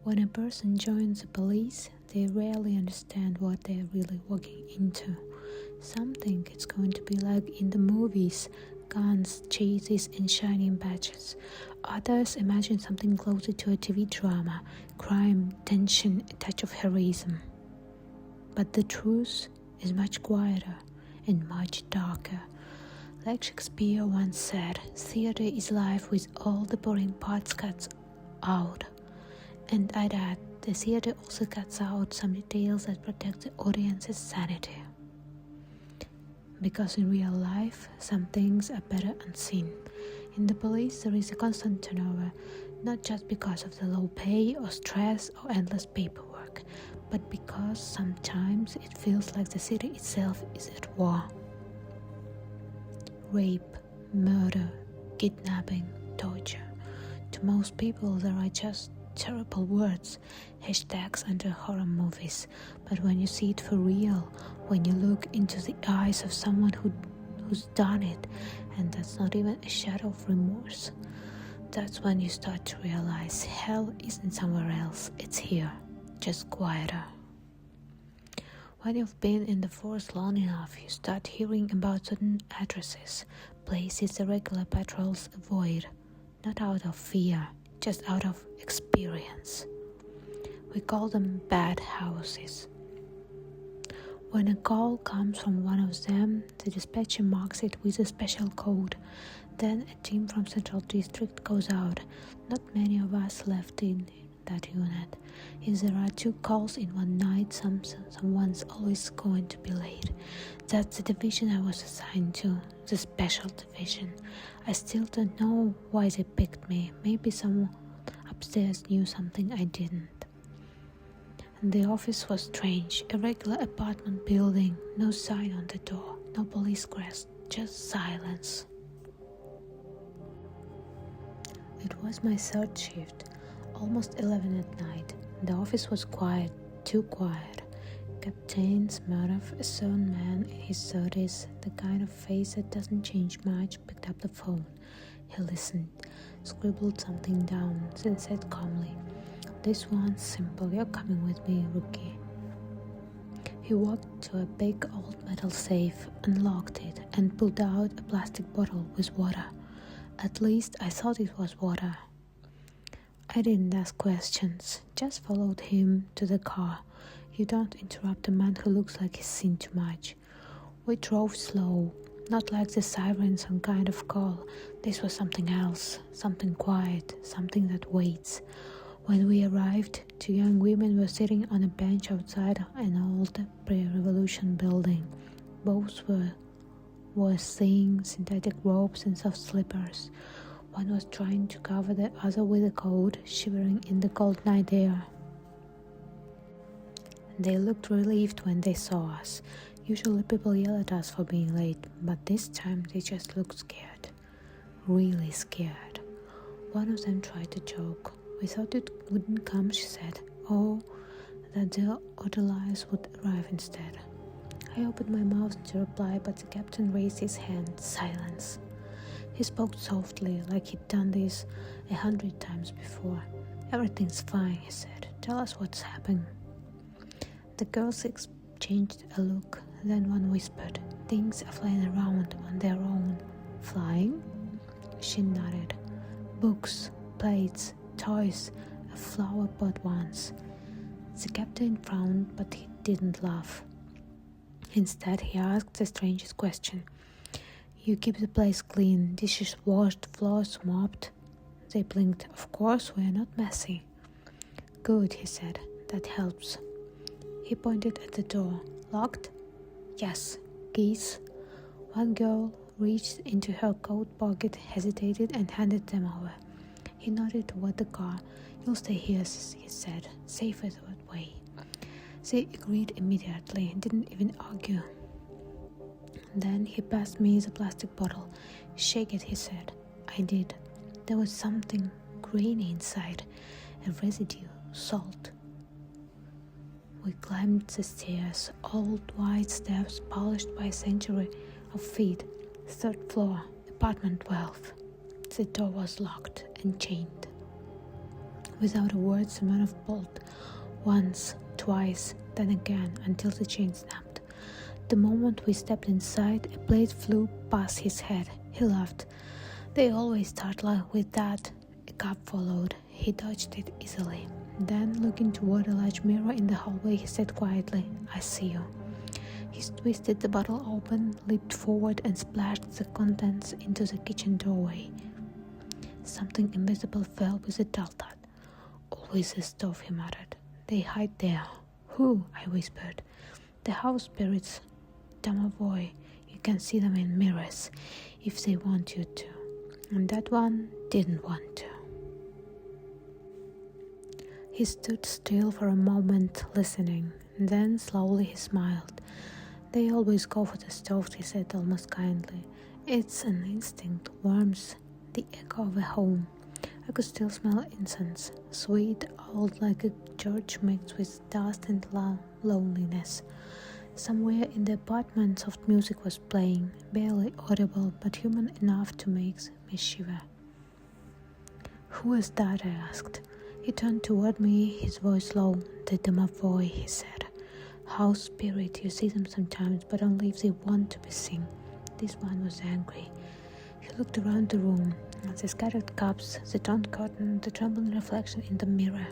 When a person joins the police, they rarely understand what they are really walking into. Some think it's going to be like in the movies, guns, chases, and shining badges. Others imagine something closer to a TV drama, crime, tension, a touch of heroism. But the truth is much quieter and much darker. Like Shakespeare once said, theatre is life with all the boring parts cut out. And I'd add, the theatre also cuts out some details that protect the audience's sanity. Because in real life, some things are better unseen. In the police, there is a constant turnover, not just because of the low pay or stress or endless paperwork, but because sometimes it feels like the city itself is at war. Rape, murder, kidnapping, torture. To most people, there are just terrible words, hashtags under horror movies. But when you see it for real, when you look into the eyes of someone who's done it, and that's not even a shadow of remorse, that's when you start to realize hell isn't somewhere else, it's here, just quieter. When you've been in the force long enough, you start hearing about certain addresses, places the regular patrols avoid, not out of fear, just out of experience. We call them bad houses. When a call comes from one of them, the dispatcher marks it with a special code. Then a team from Central District goes out. Not many of us left in that unit. If there are 2 calls in one night, someone's always going to be late. That's the division I was assigned to, the special division. I still don't know why they picked me. Maybe someone upstairs knew something I didn't. The office was strange, a regular apartment building, no sign on the door, no police crest, just silence. It was my 3rd shift, almost 11 at night. The office was quiet, too quiet. Captain Smirnov, a stern man in his 30s, the kind of face that doesn't change much, picked up the phone. He listened, scribbled something down, then said calmly, "This one's simple, you're coming with me, rookie." He walked to a big old metal safe, unlocked it, and pulled out a plastic bottle with water. At least I thought it was water. I didn't ask questions, just followed him to the car. You don't interrupt a man who looks like he's seen too much. We drove slow, not like the siren, some kind of call. This was something else, something quiet, something that waits. When we arrived, 2 young women were sitting on a bench outside an old pre-revolution building. Both wore thin synthetic robes and soft slippers. One was trying to cover the other with a coat, shivering in the cold night air. They looked relieved when they saw us. Usually people yell at us for being late, but this time they just looked scared. Really scared. One of them tried to joke. "We thought it wouldn't come," she said, "or that the orderlies would arrive instead." I opened my mouth to reply, but the captain raised his hand. Silence. He spoke softly, like he'd done this 100 times before. "Everything's fine," he said. "Tell us what's happened." The girls exchanged a look. Then one whispered, "Things are flying around on their own." "Flying?" She nodded. "Books, plates, toys, a flower pot once." The captain frowned, but he didn't laugh. Instead, he asked the strangest question. "You keep the place clean, dishes washed, floors mopped?" They blinked. "Of course, we're not messy." "Good," he said. "That helps." He pointed at the door. "Locked?" "Yes." "Keys?" One girl reached into her coat pocket, hesitated, and handed them over. He nodded toward the car. "You'll stay here," he said. "Safer that way." They agreed immediately and didn't even argue. Then he passed me the plastic bottle. "Shake it," he said. I did. There was something grainy inside, a residue, salt. We climbed the stairs, old white steps polished by a century of feet. 3rd floor, apartment 12. The door was locked and chained. Without a word, Semenov pulled. Once, twice, then again, until the chain snapped. The moment we stepped inside, a blade flew past his head. He laughed. They always start with that. A cab followed. He dodged it easily. Then, looking toward a large mirror in the hallway, he said quietly, "I see you." He twisted the bottle open, leaped forward, and splashed the contents into the kitchen doorway. Something invisible fell with a dull thud. "Always a stove," he muttered. "They hide there." "Who?" I whispered. "The house spirits. Domovoy. You can see them in mirrors, if they want you to." And that one didn't want to. He stood still for a moment, listening. Then slowly he smiled. "They always go for the stove," he said almost kindly. "It's an instinct, warmth, the echo of a home." I could still smell incense, sweet, old like a church mixed with dust and loneliness. Somewhere in the apartment soft music was playing, barely audible but human enough to make me shiver. "Who is that?" I asked. He turned toward me, his voice low. "The Domovoy," he said. "House spirit, you see them sometimes, but only if they want to be seen." This one was angry. He looked around the room, at the scattered cups, the torn curtain, the trembling reflection in the mirror.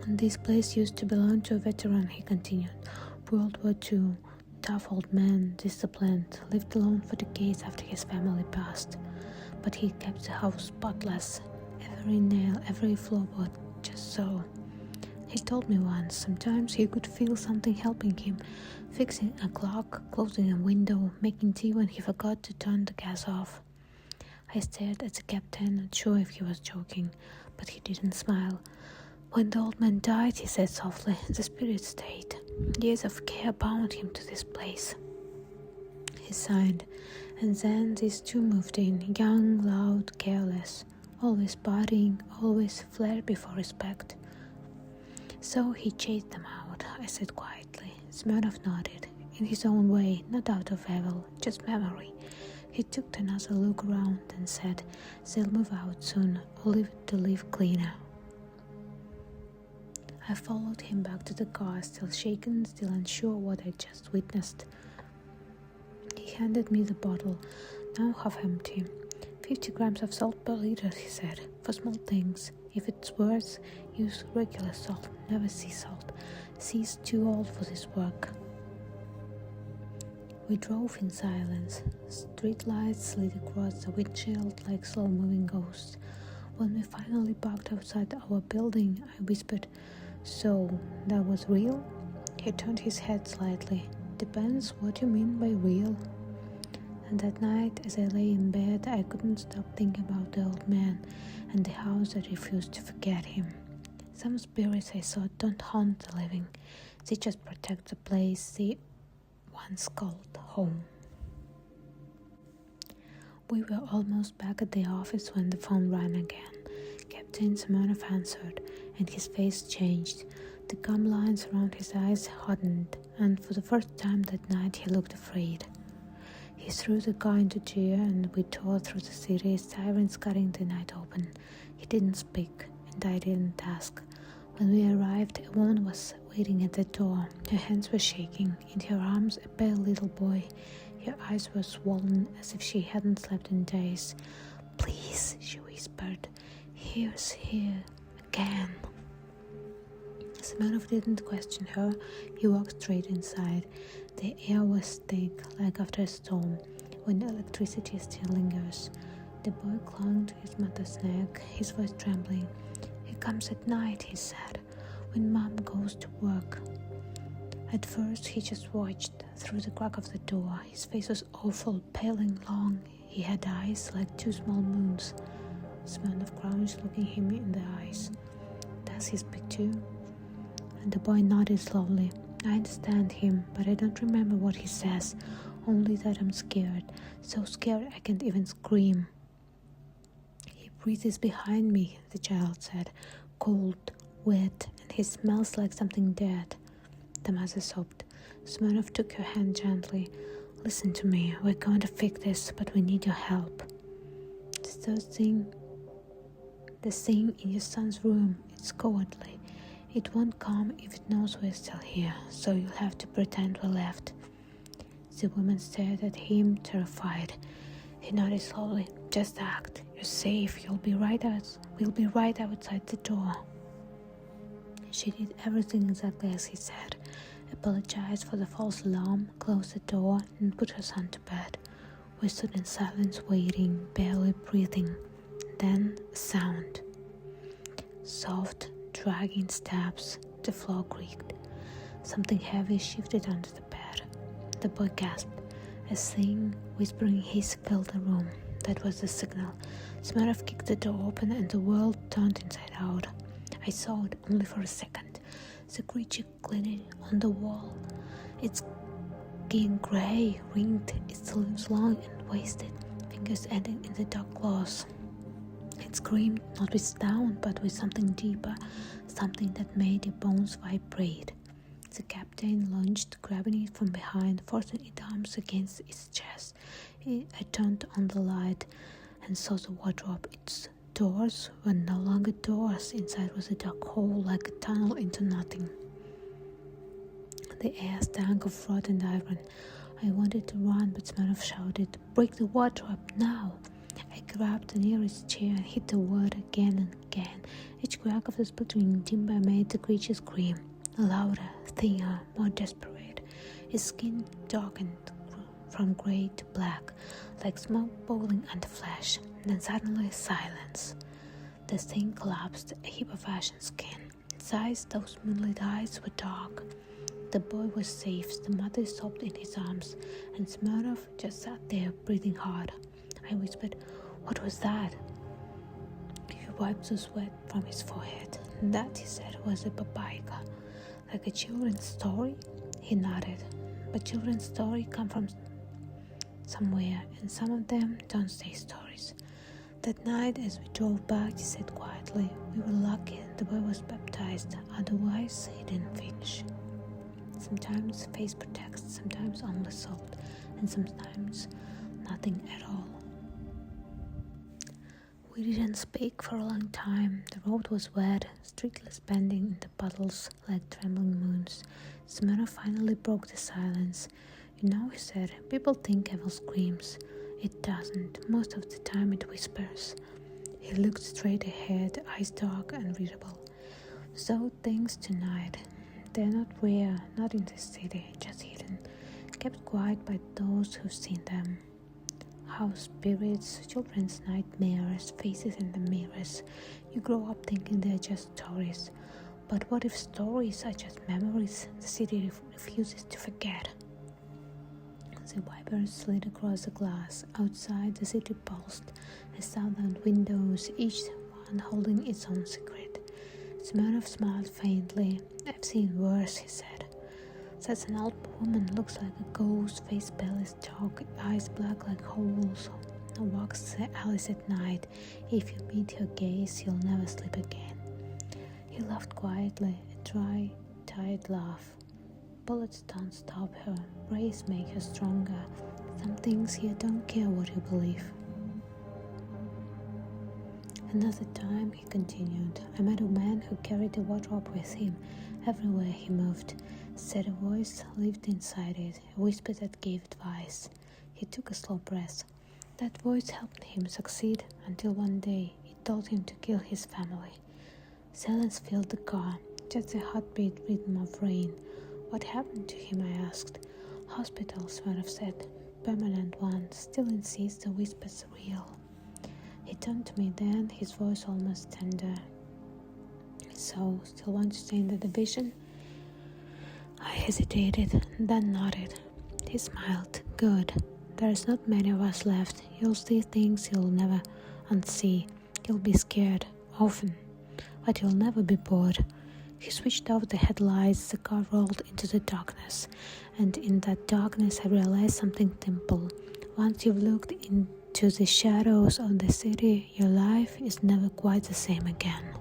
"This place used to belong to a veteran," he continued. "World War II, tough old man, disciplined, lived alone for decades after his family passed. But he kept the house spotless, every nail, every floorboard, just so. He told me once, sometimes he could feel something helping him, fixing a clock, closing a window, making tea when he forgot to turn the gas off." I stared at the captain, not sure if he was joking, but he didn't smile. "When the old man died," he said softly, "the spirit stayed. Years of care bound him to this place." He sighed, and then these two moved in, young, loud, careless, always partying, always flared before respect. "So he chased them out," I said quietly. Smirnov nodded, in his own way, not out of evil, just memory. He took another look around and said, "They'll move out soon, or leave it to live cleaner." I followed him back to the car, still shaken, still unsure what I'd just witnessed. He handed me the bottle, now half empty. 50 grams of salt per liter, he said, "for small things. If it's worse, use regular salt, never sea salt. Sea's too old for this work." We drove in silence. Street lights slid across the windshield like slow-moving ghosts. When we finally parked outside our building, I whispered, "So, that was real?" He turned his head slightly. "Depends what you mean by real." And that night, as I lay in bed, I couldn't stop thinking about the old man and the house that refused to forget him. Some spirits, I thought, don't haunt the living. They just protect the place they once called home. We were almost back at the office when the phone rang again. Captain Semenov answered, and his face changed. The gum lines around his eyes hardened, and for the first time that night he looked afraid. He threw the car into gear, and we tore through the city, sirens cutting the night open. He didn't speak, and I didn't ask. When we arrived, a woman was waiting at the door. Her hands were shaking. In her arms, a pale little boy. Her eyes were swollen, as if she hadn't slept in days. "Please," she whispered. "Here's here again." Semenov didn't question her. He walked straight inside. The air was thick, like after a storm, when electricity still lingers. The boy clung to his mother's neck, his voice trembling. "He comes at night," he said, "when Mom goes to work." At first he just watched through the crack of the door. His face was awful, pale and long. He had eyes like two small moons. Smirnov crouched, looking him in the eyes. "Does he speak too?" And the boy nodded slowly. "I understand him, but I don't remember what he says, only that I'm scared, so scared I can't even scream." "He breathes behind me," the child said, "cold, wet, and he smells like something dead." The mother sobbed. Smirnov took her hand gently. "Listen to me, we're going to fix this, but we need your help." The third thing The thing in your son's room, it's cowardly. It won't come if it knows we're still here, so you'll have to pretend we left." The woman stared at him, terrified. He nodded slowly. "Just act. You're safe. We'll be right outside the door." She did everything exactly as he said. Apologized for the false alarm, closed the door, and put her son to bed. We stood in silence, waiting, barely breathing. Then a sound. Soft, dragging steps. The floor creaked. Something heavy shifted under the bed. The boy gasped. A thing, whispering hiss filled the room. That was the signal. Smirnov kicked the door open and the world turned inside out. I saw it only for a second. The creature clinging on the wall. Its skin grey, ringed, its limbs long and wasted, fingers ending in the dark claws. It screamed, not with sound, but with something deeper, something that made your bones vibrate. The captain lunged, grabbing it from behind, forcing its arms against its chest. I turned on the light and saw the wardrobe. Its doors were no longer doors. Inside was a dark hole, like a tunnel into nothing. The air stank of rotten iron. I wanted to run, but Smirnov shouted, "Break the wardrobe, now!" I grabbed the nearest chair and hit the wood again and again. Each crack of the splintering timber made the creature scream. Louder, thinner, more desperate. His skin darkened from grey to black, like smoke boiling under flesh. Then suddenly silence. The thing collapsed, a heap of ashen skin. Its eyes, those moonlit eyes, were dark. The boy was safe. The mother sobbed in his arms, and Smirnov just sat there, breathing hard. I whispered, "What was that?" He wiped the sweat from his forehead. "That," he said, "was a babaika." "Like a children's story?" He nodded. "But children's stories come from somewhere, and some of them don't stay stories." That night, as we drove back, he said quietly, "We were lucky the boy was baptized, otherwise he didn't finish." Sometimes face protects, sometimes only salt, and sometimes nothing at all. We didn't speak for a long time. The road was wet, streetless, bending in the puddles like trembling moons. Smirnov finally broke the silence. "You know," he said, "people think evil screams. It doesn't. Most of the time it whispers." He looked straight ahead, eyes dark and readable. "So things tonight. They're not rare, not in the city, just hidden, kept quiet by those who've seen them. House spirits, children's nightmares, faces in the mirrors. You grow up thinking they're just stories. But what if stories are just memories the city refuses to forget?" The wipers slid across the glass. Outside, the city pulsed. 1,000 windows, each one holding its own secret. Smirnov smiled faintly. "I've seen worse," he said. "That's an old woman, looks like a ghost, face pale as chalk, eyes black like holes. Walks the alleys at night. If you meet her gaze, you'll never sleep again." He laughed quietly, a dry, tired laugh. "Bullets don't stop her. Rays make her stronger. Some things here don't care what you believe." Another time, he continued, "I met a man who carried a wardrobe with him. Everywhere he moved, said a voice lived inside it, a whisper that gave advice." He took a slow breath. "That voice helped him succeed until one day it told him to kill his family." Silence filled the car, just the heartbeat rhythm of rain. "What happened to him?" I asked. "Hospital," Smirnov said. "Permanent one. Still insists the whisper's real." He turned to me then, his voice almost tender. "So, still want to stay in the division?" I hesitated, then nodded. He smiled. "Good. There's not many of us left. You'll see things you'll never unsee. You'll be scared, often, but you'll never be bored." He switched off the headlights, the car rolled into the darkness, and in that darkness I realized something simple. Once you've looked into the shadows of the city, your life is never quite the same again.